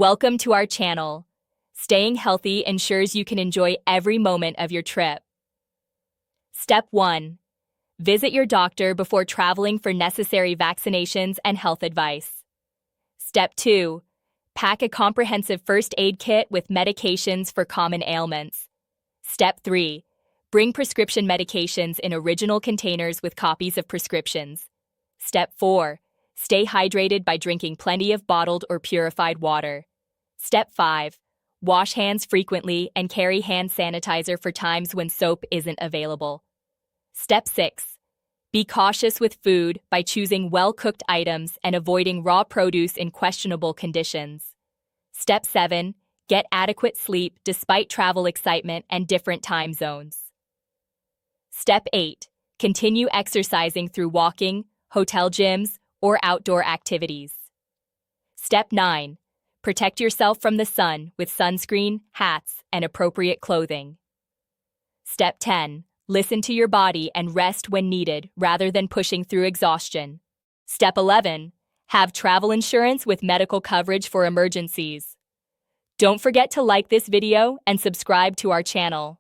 Welcome to our channel. Staying healthy ensures you can enjoy every moment of your trip. Step 1. Visit your doctor before traveling for necessary vaccinations and health advice. Step 2. Pack a comprehensive first aid kit with medications for common ailments. Step 3. Bring prescription medications in original containers with copies of prescriptions. Step 4. Stay hydrated by drinking plenty of bottled or purified water. Step 5. Wash hands frequently and carry hand sanitizer for times when soap isn't available. Step 6. Be cautious with food by choosing well-cooked items and avoiding raw produce in questionable conditions. Step 7. Get adequate sleep despite travel excitement and different time zones. Step 8. Continue exercising through walking, hotel gyms, or outdoor activities. Step 9. Protect yourself from the sun with sunscreen, hats, and appropriate clothing. Step 10. Listen to your body and rest when needed rather than pushing through exhaustion. Step 11. Have travel insurance with medical coverage for emergencies. Don't forget to like this video and subscribe to our channel.